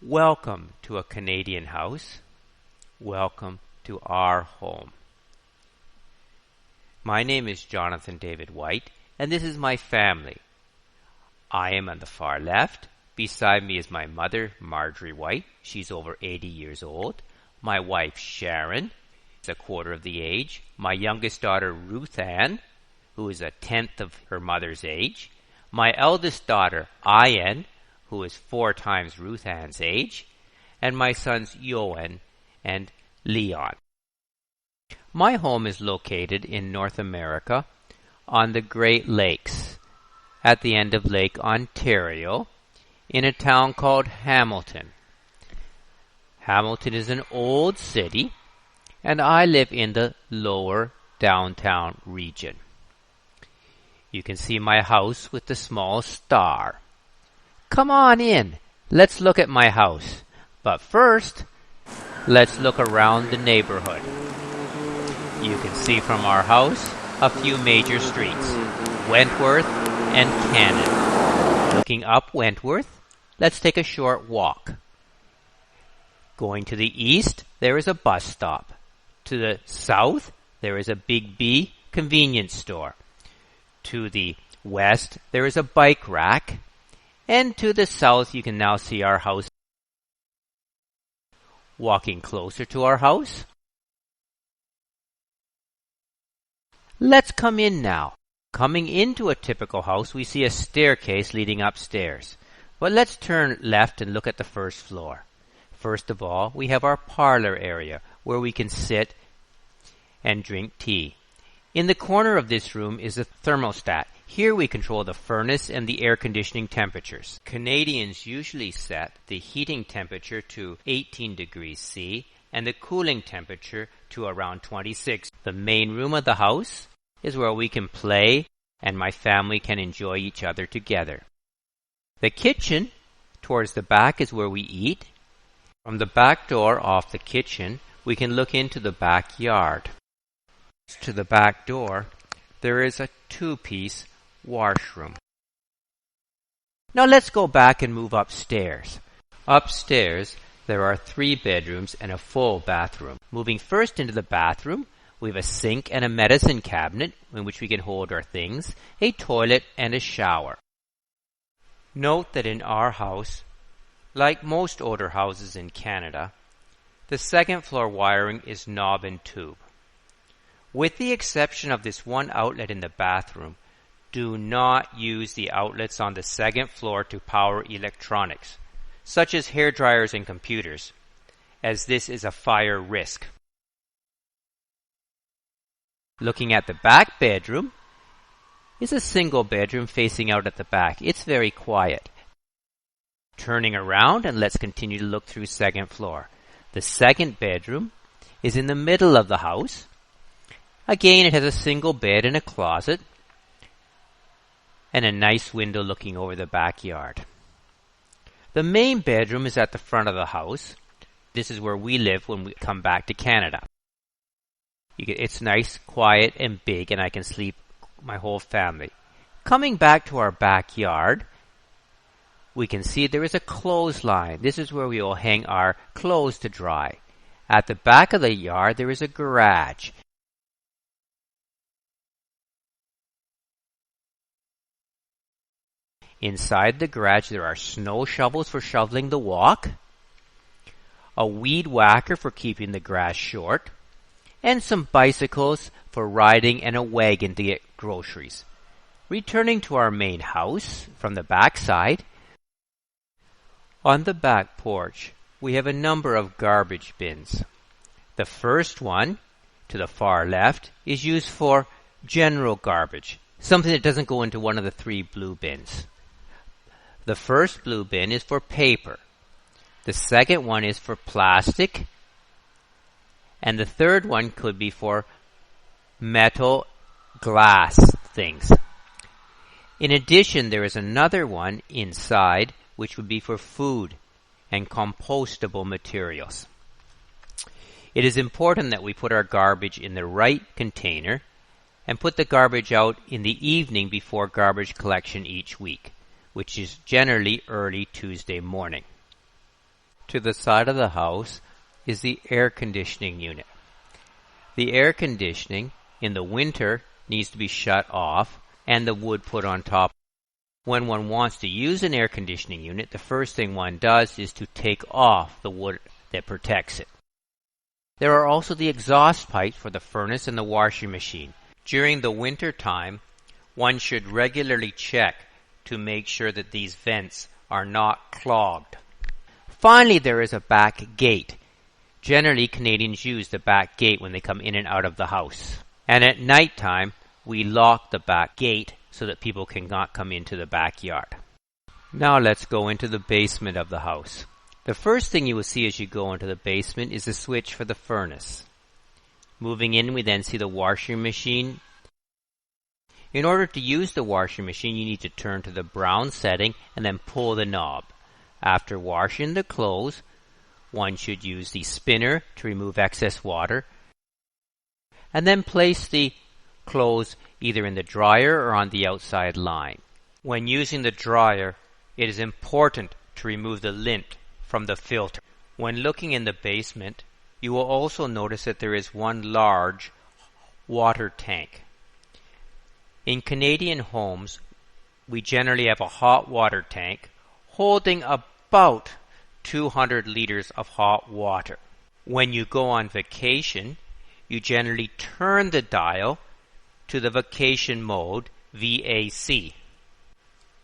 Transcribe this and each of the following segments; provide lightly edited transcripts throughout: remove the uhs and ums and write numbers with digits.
Welcome to a Canadian house. Welcome to our home. My name is Jonathan David White, and this is my family. I am on the far left. Beside me is my mother, Marjorie White. She's over 80 years old. My wife, Sharon, is a quarter of the age. My youngest daughter, Ruth Ann, who is a tenth of her mother's age. My eldest daughter, Ian, who is 4 times Ruth Ann's age. And my sons, Johan and Leon. My home is located in North America on the Great Lakes, at the end of Lake Ontario, in a town called Hamilton. Hamilton is an old city, and I live in the lower downtown region. You can see my house with the small star. Come on in. Let's look at my house. But first, let's look around the neighborhood. You can see from our house a few major streets, Wentworth and Cannon. Looking up Wentworth, let's take a short walk. Going to the east, there is a bus stop. To the south, there is a Big B convenience store. To the west, there is a bike rack. And to the south, you can now see our house. Walking closer to our house. Let's come in now. Coming into a typical house, we see a staircase leading upstairs. But let's turn left and look at the first floor. First of all, we have our parlor area where we can sit and drink tea. In the corner of this room is a thermostat. Here we control the furnace and the air conditioning temperatures. Canadians usually set the heating temperature to 18 degrees C and the cooling temperature to around 26. The main room of the house is where we can play and my family can enjoy each other together. The kitchen towards the back is where we eat. From the back door off the kitchen, we can look into the backyard. To the back door, there is a 2-piece washroom. Now let's go back and move upstairs. Upstairs, there are 3 bedrooms and a full bathroom. Moving first into the bathroom, we have a sink and a medicine cabinet in which we can hold our things, a toilet, and a shower. Note that in our house, like most older houses in Canada, the second floor wiring is knob and tube. With the exception of this one outlet in the bathroom, do not use the outlets on the second floor to power electronics, such as hair dryers and computers, as this is a fire risk. Looking at the back bedroom is a single bedroom facing out at the back. It's very quiet. Turning around, and let's continue to look through second floor. The second bedroom is in the middle of the house. Again, it has a single bed and a closet and a nice window looking over the backyard. The main bedroom is at the front of the house. This is where we live when we come back to Canada. It's nice, quiet, and big, and I can sleep my whole family. Coming back to our backyard, we can see there is a clothesline. This is where we will hang our clothes to dry. At the back of the yard, there is a garage. Inside the garage, there are snow shovels for shoveling the walk, a weed whacker for keeping the grass short, and some bicycles for riding and a wagon to get groceries. Returning to our main house from the back side, on the back porch, we have a number of garbage bins. The first one, to the far left, is used for general garbage, something that doesn't go into one of the 3 blue bins. The first blue bin is for paper. The second one is for plastic. And the third one could be for metal, glass things. In addition, there is another one inside which would be for food and compostable materials. It is important that we put our garbage in the right container and put the garbage out in the evening before garbage collection each week, which is generally early Tuesday morning. to the side of the house is the air conditioning unit. The air conditioning in the winter needs to be shut off and the wood put on top. When one wants to use an air conditioning unit, the first thing one does is to take off the wood that protects it. There are also the exhaust pipes for the furnace and the washing machine. During the winter time, one should regularly check to make sure that these vents are not clogged. Finally, there is a back gate. Generally, Canadians use the back gate when they come in and out of the house. And at night time, we lock the back gate so that people cannot come into the backyard. Now let's go into the basement of the house. The first thing you will see as you go into the basement is the switch for the furnace. Moving in, we then see the washing machine. In order to use the washing machine, you need to turn to the brown setting and then pull the knob. After washing the clothes, one should use the spinner to remove excess water, and then place the clothes either in the dryer or on the outside line. When using the dryer, it is important to remove the lint from the filter. When looking in the basement, you will also notice that there is one large water tank. In Canadian homes, we generally have a hot water tank holding about 200 liters of hot water. When you go on vacation, you generally turn the dial to the vacation mode, VAC.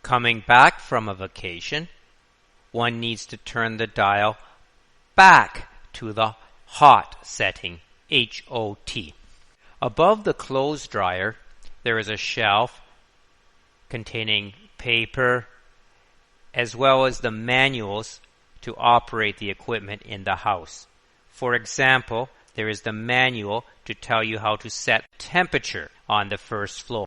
Coming back from a vacation, one needs to turn the dial back to the hot setting, HOT. Above the clothes dryer, there is a shelf containing paper as well as the manuals to operate the equipment in the house. For example, there is the manual to tell you how to set temperature on the first floor.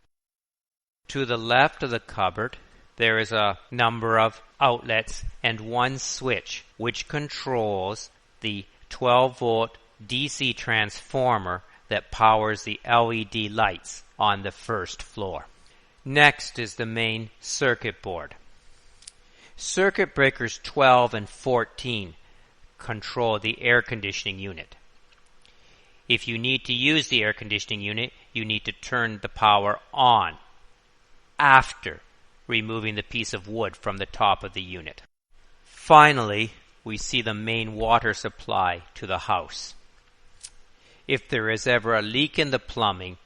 To the left of the cupboard, there is a number of outlets and one switch which controls the 12-volt DC transformer that powers the LED lights on the first floor. Next is the main circuit board. Circuit breakers 12 and 14 control the air conditioning unit. If you need to use the air conditioning unit, you need to turn the power on after removing the piece of wood from the top of the unit. Finally, we see the main water supply to the house. If there is ever a leak in the plumbing,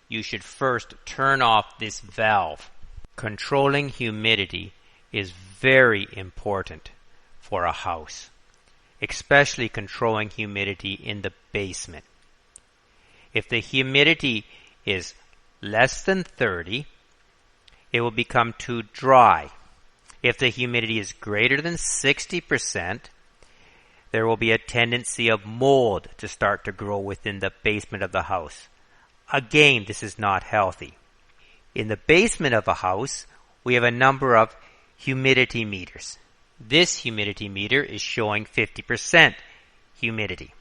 you should first turn off this valve. Controlling humidity is very important for a house, especially controlling humidity in the basement. If the humidity is less than 30, it will become too dry. If the humidity is greater than 60%, there will be a tendency of mold to start to grow within the basement of the house. Again, this is not healthy. In the basement of a house, we have a number of humidity meters. This humidity meter is showing 50% humidity.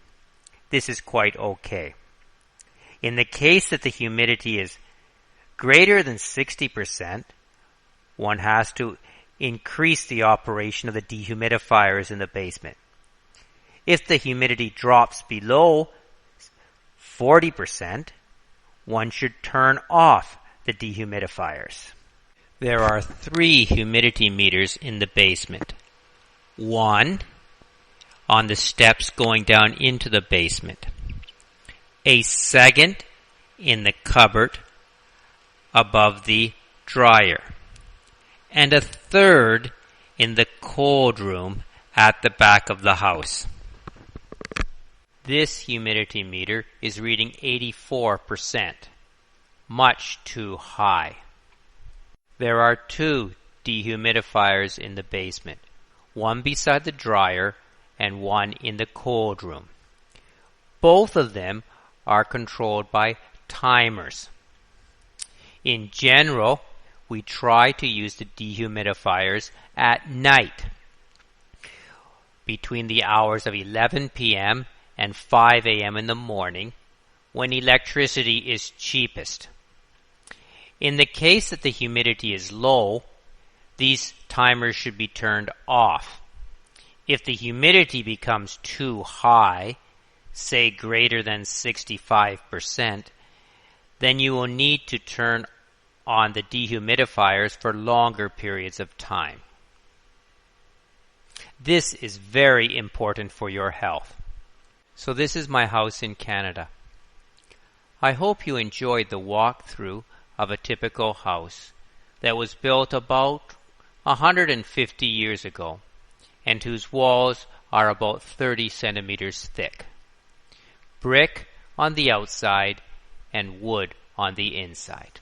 This is quite okay. In the case that the humidity is greater than 60%, one has to increase the operation of the dehumidifiers in the basement. If the humidity drops below 40%, one should turn off the dehumidifiers. There are 3 humidity meters in the basement. One on the steps going down into the basement. A second in the cupboard above the dryer. And a third in the cold room at the back of the house. This humidity meter is reading 84%, much too high. There are 2 dehumidifiers in the basement, one beside the dryer and one in the cold room. Both of them are controlled by timers. In general, we try to use the dehumidifiers at night between the hours of 11 p.m. and 5 a.m. in the morning when electricity is cheapest. In the case that the humidity is low, these timers should be turned off. If the humidity becomes too high, say greater than 65%, then you will need to turn on the dehumidifiers for longer periods of time. This is very important for your health. So this is my house in Canada. I hope you enjoyed the walkthrough of a typical house that was built about 150 years ago and whose walls are about 30 centimeters thick. Brick on the outside and wood on the inside.